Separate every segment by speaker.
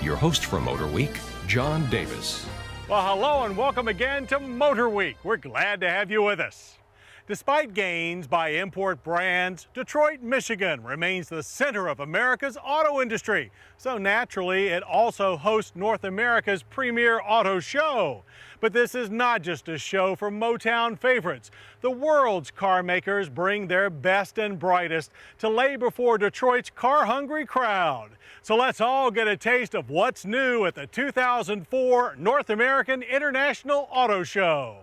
Speaker 1: Your host for Motor Week, John Davis.
Speaker 2: Well, hello and welcome again to Motor Week. We're glad to have you with us. Despite gains by import brands, Detroit, Michigan remains the center of America's auto industry. So naturally, it also hosts North America's premier auto show. But this is not just a show for Motown favorites. The world's car makers bring their best and brightest to lay before Detroit's car-hungry crowd. So let's all get a taste of what's new at the 2004 North American International Auto Show.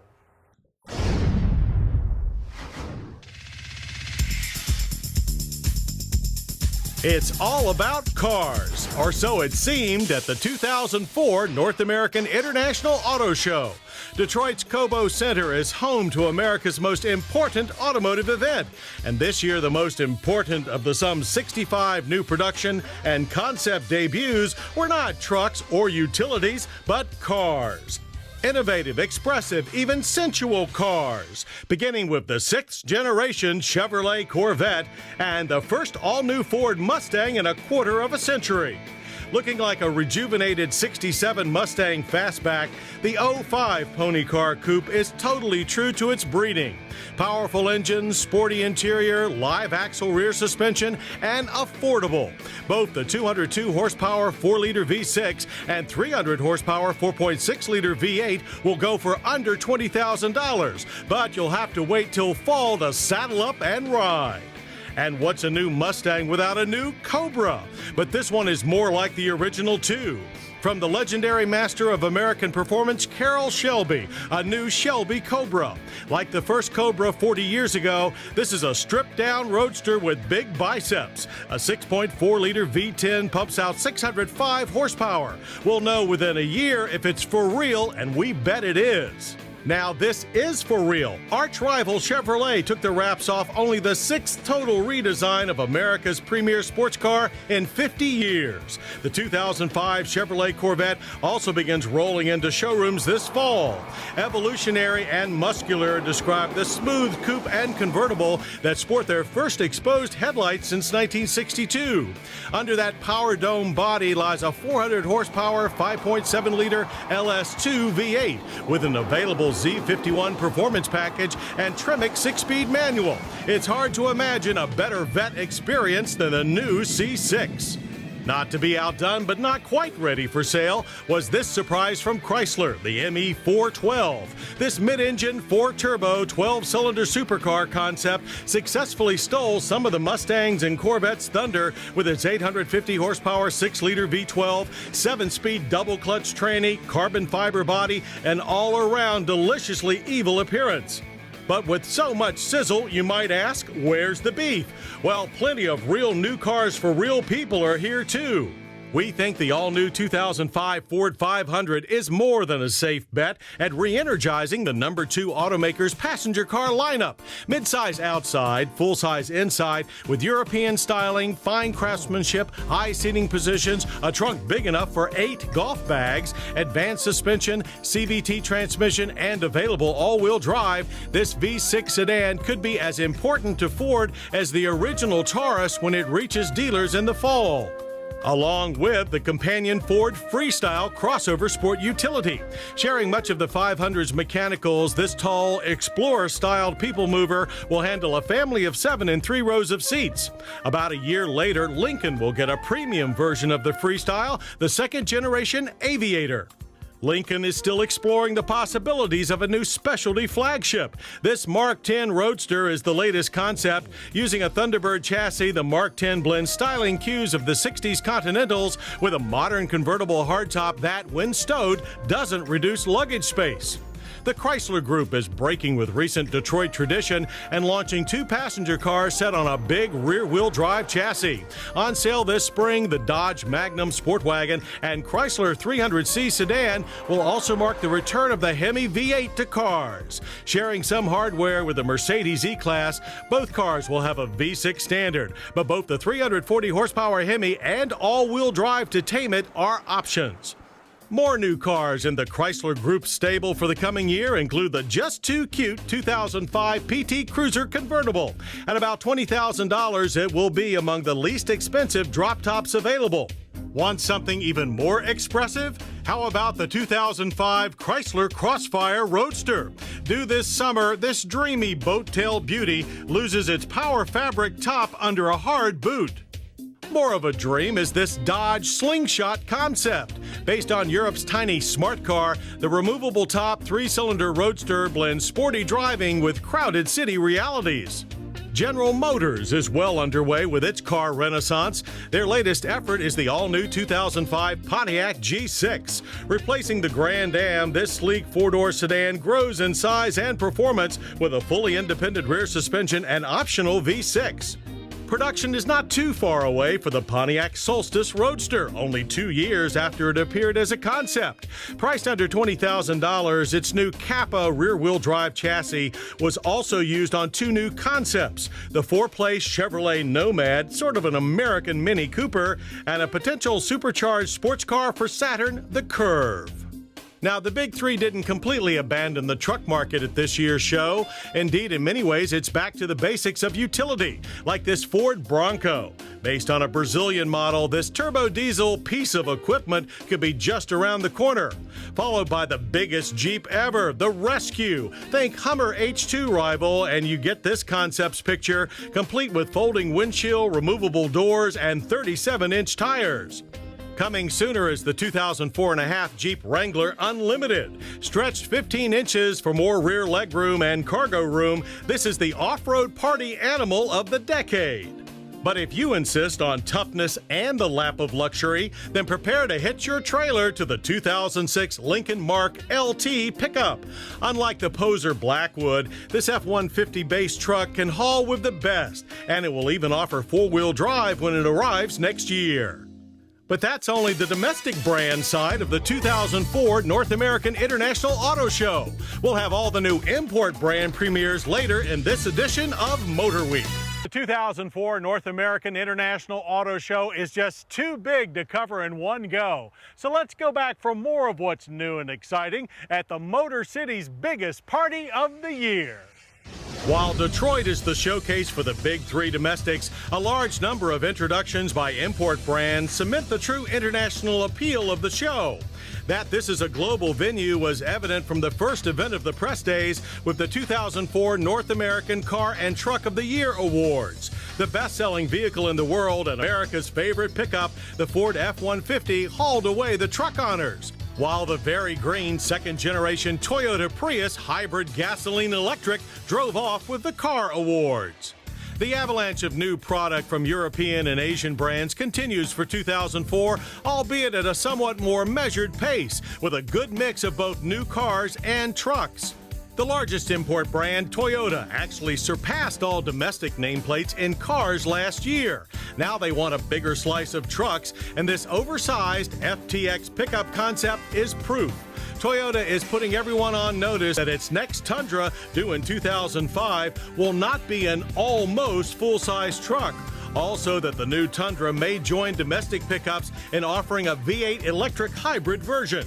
Speaker 2: It's all about cars, or so it seemed at the 2004 North American International Auto Show. Detroit's Cobo Center is home to America's most important automotive event, and this year the most important of the some 65 new production and concept debuts were not trucks or utilities, but cars. Innovative, expressive, even sensual cars, beginning with the 6th generation Chevrolet Corvette and the first all-new Ford Mustang in a quarter of a century. Looking like a rejuvenated 67 Mustang Fastback, the 05 Pony Car Coupe is totally true to its breeding. Powerful engines, sporty interior, live axle rear suspension, and affordable. Both the 202 horsepower 4-liter V6 and 300 horsepower 4.6-liter V8 will go for under $20,000, but you'll have to wait till fall to saddle up and ride. And what's a new Mustang without a new Cobra? But this one is more like the original too. From the legendary master of American performance, Carroll Shelby, a new Shelby Cobra. Like the first Cobra 40 years ago, this is a stripped-down roadster with big biceps. A 6.4-liter V10 pumps out 605 horsepower. We'll know within a year if it's for real, and we bet it is. Now, this is for real. Arch rival Chevrolet took the wraps off only the 6th total redesign of America's premier sports car in 50 years. The 2005 Chevrolet Corvette also begins rolling into showrooms this fall. Evolutionary and muscular describe the smooth coupe and convertible that sport their first exposed headlights since 1962. Under that power dome body lies a 400 horsepower 5.7-liter LS2 V8 with an available Z51 performance package and Tremec 6-speed manual. It's hard to imagine a better vet experience than the new C6. Not to be outdone, but not quite ready for sale, was this surprise from Chrysler, the ME412. This mid-engine, 4-turbo, 12-cylinder supercar concept successfully stole some of the Mustangs and Corvette's thunder with its 850 horsepower 6-liter V12, 7-speed double-clutch tranny, carbon fiber body, and all-around deliciously evil appearance. But with so much sizzle, you might ask, where's the beef? Well, plenty of real new cars for real people are here too. We think the all-new 2005 Ford 500 is more than a safe bet at re-energizing the number 2 automaker's passenger car lineup. Midsize outside, full-size inside, with European styling, fine craftsmanship, high seating positions, a trunk big enough for 8 golf bags, advanced suspension, CVT transmission, and available all-wheel drive, this V6 sedan could be as important to Ford as the original Taurus when it reaches dealers in the fall. Along with the companion Ford Freestyle crossover sport utility. Sharing much of the 500's mechanicals, this tall, Explorer-styled people mover will handle a family of 7 in 3 rows of seats. About a year later, Lincoln will get a premium version of the Freestyle, the 2nd-generation Aviator. Lincoln is still exploring the possibilities of a new specialty flagship. This Mark X Roadster is the latest concept. Using a Thunderbird chassis, the Mark X blends styling cues of the 60s Continentals with a modern convertible hardtop that, when stowed, doesn't reduce luggage space. The Chrysler Group is breaking with recent Detroit tradition and launching 2 passenger cars set on a big rear-wheel drive chassis. On sale this spring, the Dodge Magnum Sport Wagon and Chrysler 300C sedan will also mark the return of the Hemi V8 to cars. Sharing some hardware with the Mercedes E-Class, both cars will have a V6 standard, but both the 340 horsepower Hemi and all-wheel drive to tame it are options. More new cars in the Chrysler Group stable for the coming year include the just too cute 2005 PT Cruiser convertible. At about $20,000, it will be among the least expensive drop tops available. Want something even more expressive? How about the 2005 Chrysler Crossfire Roadster? Due this summer, this dreamy boat-tail beauty loses its power fabric top under a hard boot. More of a dream is this Dodge Slingshot concept. Based on Europe's tiny smart car, the removable top three-cylinder Roadster blends sporty driving with crowded city realities. General Motors is well underway with its car renaissance. Their latest effort is the all-new 2005 Pontiac G6. Replacing the Grand Am, this sleek four-door sedan grows in size and performance with a fully independent rear suspension and optional V6. Production is not too far away for the Pontiac Solstice Roadster, only 2 years after it appeared as a concept. Priced under $20,000, its new Kappa rear-wheel drive chassis was also used on two new concepts, the four-place Chevrolet Nomad, sort of an American Mini Cooper, and a potential supercharged sports car for Saturn, the Curve. Now, the Big Three didn't completely abandon the truck market at this year's show. Indeed, in many ways, it's back to the basics of utility, like this Ford Bronco. Based on a Brazilian model, this turbo diesel piece of equipment could be just around the corner. Followed by the biggest Jeep ever, the Rescue. Think Hummer H2 rival, and you get this concept's picture, complete with folding windshield, removable doors, and 37-inch tires. Coming sooner is the 2004.5 Jeep Wrangler Unlimited. Stretched 15 inches for more rear legroom and cargo room, this is the off-road party animal of the decade. But if you insist on toughness and the lap of luxury, then prepare to hitch your trailer to the 2006 Lincoln Mark LT pickup. Unlike the poser Blackwood, this F-150 base truck can haul with the best, and it will even offer four-wheel drive when it arrives next year. But that's only the domestic brand side of the 2004 North American International Auto Show. We'll have all the new import brand premieres later in this edition of Motor Week. The 2004 North American International Auto Show is just too big to cover in one go. So let's go back for more of what's new and exciting at the Motor City's biggest party of the year. While Detroit is the showcase for the Big Three domestics, a large number of introductions by import brands cement the true international appeal of the show. That this is a global venue was evident from the first event of the press days with the 2004 North American Car and Truck of the Year Awards. The best-selling vehicle in the world and America's favorite pickup, the Ford F-150, hauled away the truck honors, while the very green second-generation Toyota Prius hybrid gasoline-electric drove off with the car awards. The avalanche of new product from European and Asian brands continues for 2004, albeit at a somewhat more measured pace, with a good mix of both new cars and trucks. The largest import brand, Toyota, actually surpassed all domestic nameplates in cars last year. Now they want a bigger slice of trucks, and this oversized FTX pickup concept is proof. Toyota is putting everyone on notice that its next Tundra, due in 2005, will not be an almost full-size truck. Also, that the new Tundra may join domestic pickups in offering a V8 electric hybrid version.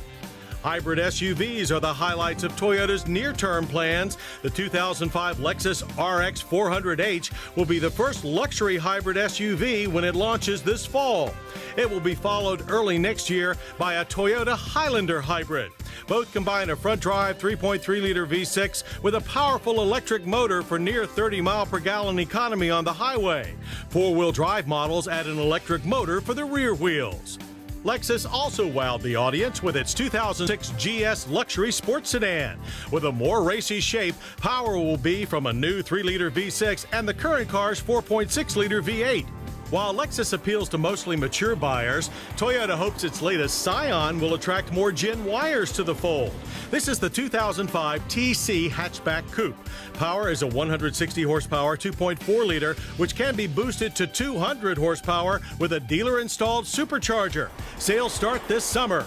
Speaker 2: Hybrid SUVs are the highlights of Toyota's near-term plans. The 2005 Lexus RX 400h will be the first luxury hybrid SUV when it launches this fall. It will be followed early next year by a Toyota Highlander hybrid. Both combine a front-drive 3.3-liter V6 with a powerful electric motor for near 30-mile-per-gallon economy on the highway. Four-wheel drive models add an electric motor for the rear wheels. Lexus also wowed the audience with its 2006 GS luxury sports sedan. With a more racy shape, power will be from a new 3-liter V6 and the current car's 4.6-liter V8. While Lexus appeals to mostly mature buyers, Toyota hopes its latest Scion will attract more Gen Yers to the fold. This is the 2005 TC hatchback coupe. Power is a 160 horsepower 2.4-liter, which can be boosted to 200 horsepower with a dealer-installed supercharger. Sales start this summer.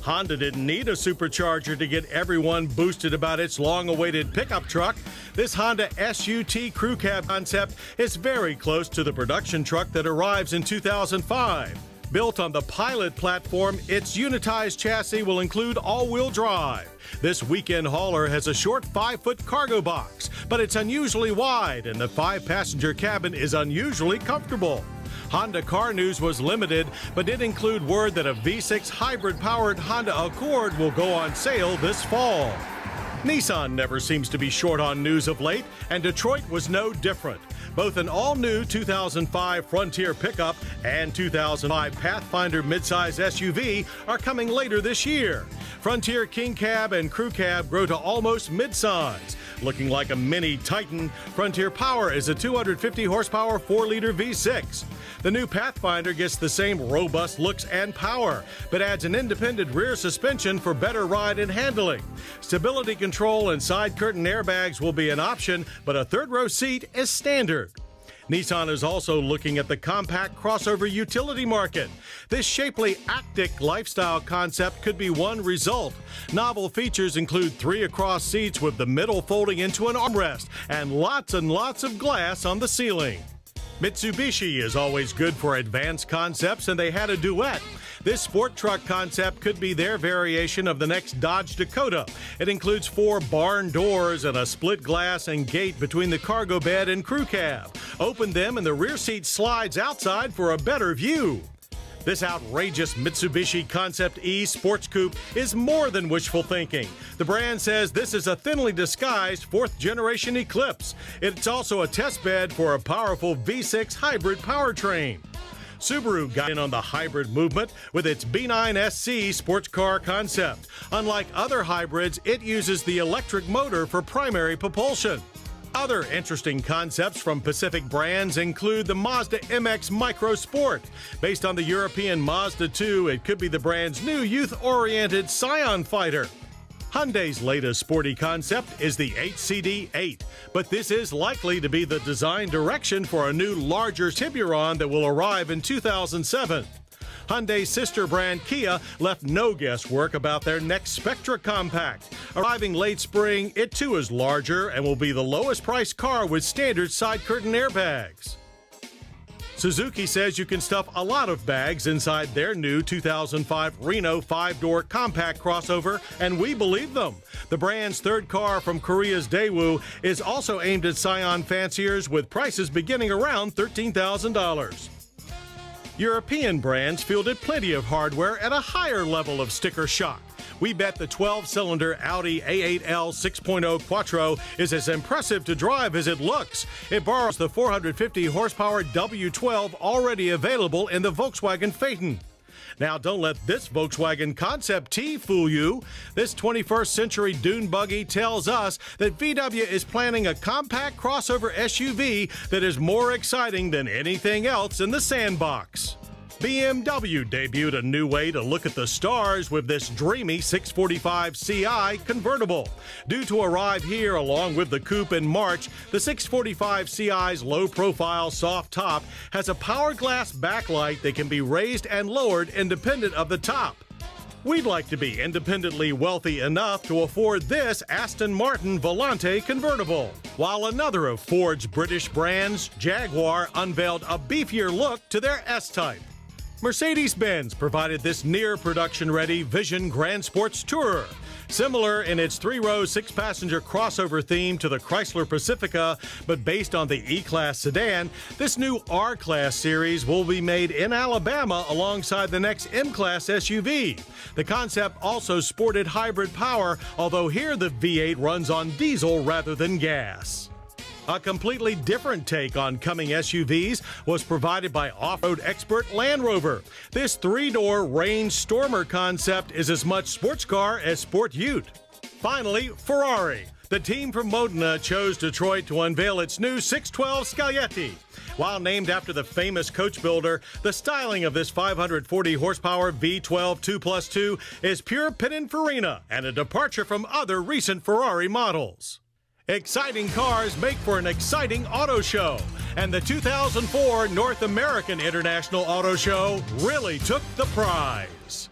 Speaker 2: Honda didn't need a supercharger to get everyone boosted about its long-awaited pickup truck. This Honda SUT crew cab concept is very close to the production truck that arrives in 2005. Built on the Pilot platform, its unitized chassis will include all-wheel drive. This weekend hauler has a short 5-foot cargo box, but it's unusually wide and the 5-passenger cabin is unusually comfortable. Honda Car News was limited, but did include word that a V6 hybrid-powered Honda Accord will go on sale this fall. Nissan never seems to be short on news of late, and Detroit was no different. Both an all-new 2005 Frontier pickup and 2005 Pathfinder midsize SUV are coming later this year. Frontier King Cab and Crew Cab grow to almost midsize. Looking like a mini Titan, Frontier Power is a 250 horsepower 4-liter V6. The new Pathfinder gets the same robust looks and power, but adds an independent rear suspension for better ride and handling. Stability control and side curtain airbags will be an option, but a third-row seat is standard. Nissan is also looking at the compact crossover utility market. This shapely Actic lifestyle concept could be one result. Novel features include 3 across seats with the middle folding into an armrest and lots of glass on the ceiling. Mitsubishi is always good for advanced concepts, and they had a duet. This sport truck concept could be their variation of the next Dodge Dakota. It includes 4 barn doors and a split glass and gate between the cargo bed and crew cab. Open them and the rear seat slides outside for a better view. This outrageous Mitsubishi Concept E Sports Coupe is more than wishful thinking. The brand says this is a thinly disguised 4th-generation Eclipse. It's also a test bed for a powerful V6 hybrid powertrain. Subaru got in on the hybrid movement with its B9 SC sports car concept. Unlike other hybrids, it uses the electric motor for primary propulsion. Other interesting concepts from Pacific brands include the Mazda MX Micro Sport. Based on the European Mazda 2, it could be the brand's new youth-oriented Scion fighter. Hyundai's latest sporty concept is the HCD8, but this is likely to be the design direction for a new, larger Tiburon that will arrive in 2007. Hyundai's sister brand Kia left no guesswork about their next Spectra compact. Arriving late spring, it too is larger and will be the lowest priced car with standard side curtain airbags. Suzuki says you can stuff a lot of bags inside their new 2005 Reno 5-door compact crossover, and we believe them. The brand's third car from Korea's Daewoo is also aimed at Scion fanciers with prices beginning around $13,000. European brands fielded plenty of hardware at a higher level of sticker shock. We bet the 12-cylinder Audi A8L 6.0 Quattro is as impressive to drive as it looks. It borrows the 450 horsepower W12 already available in the Volkswagen Phaeton. Now, don't let this Volkswagen Concept T fool you. This 21st century dune buggy tells us that VW is planning a compact crossover SUV that is more exciting than anything else in the sandbox. BMW debuted a new way to look at the stars with this dreamy 645 Ci convertible. Due to arrive here along with the coupe in March, the 645 Ci's low-profile soft top has a power glass backlight that can be raised and lowered independent of the top. We'd like to be independently wealthy enough to afford this Aston Martin Volante convertible, while another of Ford's British brands, Jaguar, unveiled a beefier look to their S-Type. Mercedes-Benz provided this near-production-ready Vision Grand Sports Tourer. Similar in its 3-row, 6-passenger crossover theme to the Chrysler Pacifica, but based on the E-Class sedan, this new R-Class series will be made in Alabama alongside the next M-Class SUV. The concept also sported hybrid power, although here the V8 runs on diesel rather than gas. A completely different take on coming SUVs was provided by off-road expert Land Rover. This 3-door Range Stormer concept is as much sports car as sport ute. Finally, Ferrari. The team from Modena chose Detroit to unveil its new 612 Scaglietti. While named after the famous coach builder, the styling of this 540 horsepower V12 2+2 is pure Pininfarina and a departure from other recent Ferrari models. Exciting cars make for an exciting auto show, and the 2004 North American International Auto Show really took the prize.